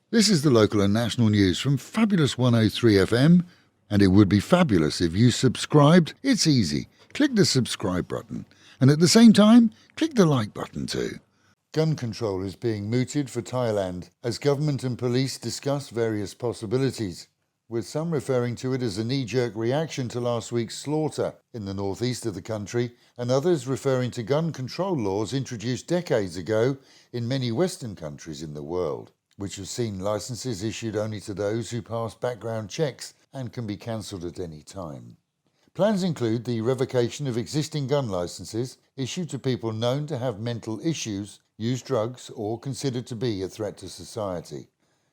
This is the local and national news from Fabulous 103 FM, and it would be fabulous if you subscribed. It's easy. Click the subscribe button, and at the same time, click the like button too. Gun control is being mooted for Thailand as government and police discuss various possibilities, with some referring to it as a knee-jerk reaction to last week's slaughter in the northeast of the country, and others referring to gun control laws introduced decades ago in many Western countries in the world, which have seen licences issued only to those who pass background checks and can be cancelled at any time. Plans include the revocation of existing gun licences issued to people known to have mental issues, use drugs, or considered to be a threat to society.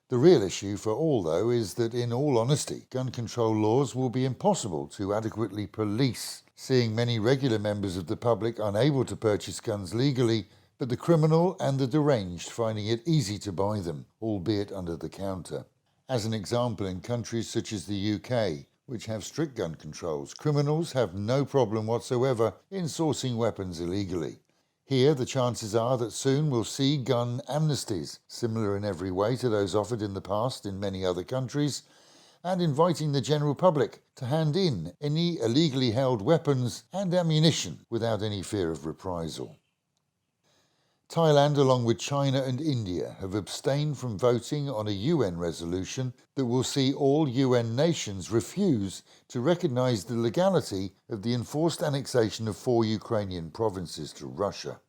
The real issue for all, though, is that, in all honesty, gun control laws will be impossible to adequately police, seeing many regular members of the public unable to purchase guns legally, but the criminal and the deranged finding it easy to buy them, albeit under the counter. As an example, in countries such as the UK, which have strict gun controls, criminals have no problem whatsoever in sourcing weapons illegally. Here, the chances are that soon we'll see gun amnesties, similar in every way to those offered in the past in many other countries, and inviting the general public to hand in any illegally held weapons and ammunition without any fear of reprisal. Thailand, along with China and India, have abstained from voting on a UN resolution that will see all UN nations refuse to recognise the legality of the enforced annexation of 4 Ukrainian provinces to Russia.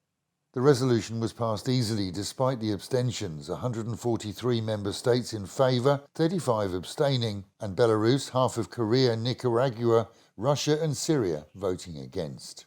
The resolution was passed easily despite the abstentions, 143 member states in favour, 35 abstaining, and Belarus, half of Korea, Nicaragua, Russia and Syria voting against.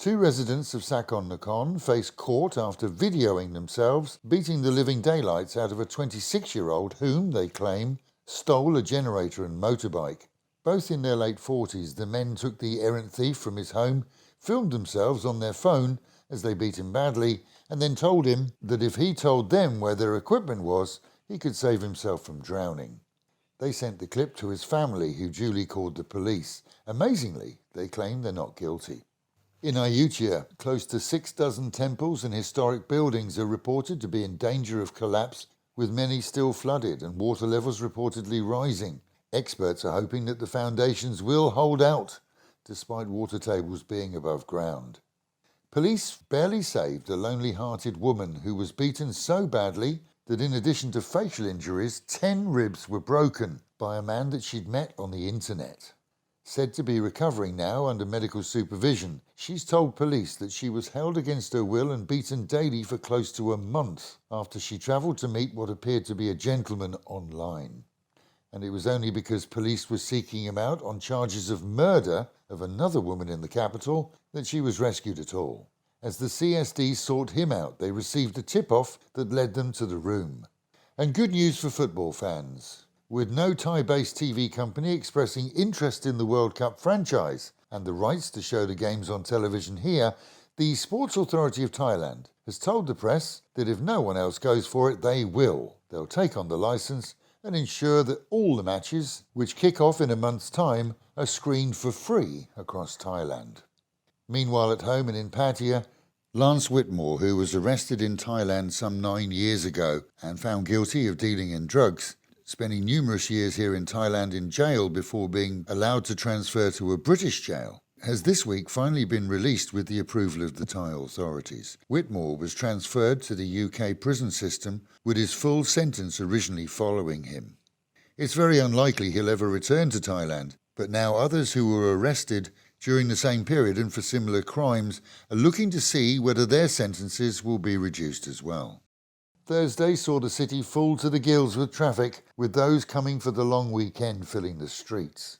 2 residents of Sakon Nakhon face court after videoing themselves beating the living daylights out of a 26-year-old whom, they claim, stole a generator and motorbike. Both in their late 40s, the men took the errant thief from his home, filmed themselves on their phone as they beat him badly, and then told him that if he told them where their equipment was, he could save himself from drowning. They sent the clip to his family, who duly called the police. Amazingly, they claim they're not guilty. In Ayutthaya, close to 6 dozen temples and historic buildings are reported to be in danger of collapse, with many still flooded and water levels reportedly rising. Experts are hoping that the foundations will hold out, despite water tables being above ground. Police barely saved a lonely-hearted woman who was beaten so badly that in addition to facial injuries, 10 ribs were broken by a man that she'd met on the internet. Said to be recovering now under medical supervision, she's told police that she was held against her will and beaten daily for close to a month after she travelled to meet what appeared to be a gentleman online. And it was only because police were seeking him out on charges of murder of another woman in the capital that she was rescued at all. As the CSD sought him out, they received a tip-off that led them to the room. And good news for football fans. With no Thai-based TV company expressing interest in the World Cup franchise and the rights to show the games on television here, the Sports Authority of Thailand has told the press that if no one else goes for it, they will. They'll take on the licence and ensure that all the matches, which kick off in a month's time, are screened for free across Thailand. Meanwhile, at home and in Pattaya, Lance Whitmore, who was arrested in Thailand some 9 years ago and found guilty of dealing in drugs, spending numerous years here in Thailand in jail before being allowed to transfer to a British jail, has this week finally been released with the approval of the Thai authorities. Whitmore was transferred to the UK prison system with his full sentence originally following him. It's very unlikely he'll ever return to Thailand, but now others who were arrested during the same period and for similar crimes are looking to see whether their sentences will be reduced as well. Thursday saw the city full to the gills with traffic, with those coming for the long weekend filling the streets.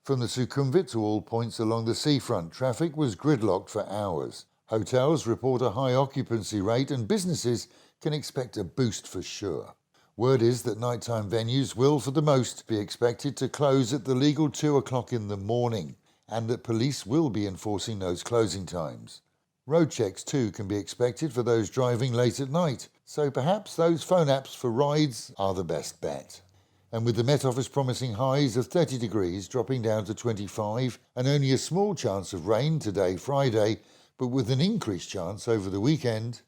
From the Sukhumvit to all points along the seafront, traffic was gridlocked for hours. Hotels report a high occupancy rate and businesses can expect a boost for sure. Word is that nighttime venues will, for the most, be expected to close at the legal 2 o'clock in the morning, and that police will be enforcing those closing times. Road checks too can be expected for those driving late at night, so perhaps those phone apps for rides are the best bet. And with the Met Office promising highs of 30 degrees dropping down to 25 and only a small chance of rain today, Friday, but with an increased chance over the weekend.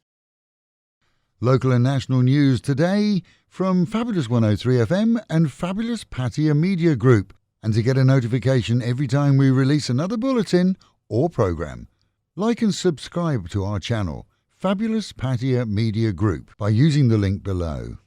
Local and national news today from Fabulous 103 FM and Fabulous Pattaya Media Group. And to get a notification every time we release another bulletin or program, like and subscribe to our channel, Fabulous Pattaya Media Group, by using the link below.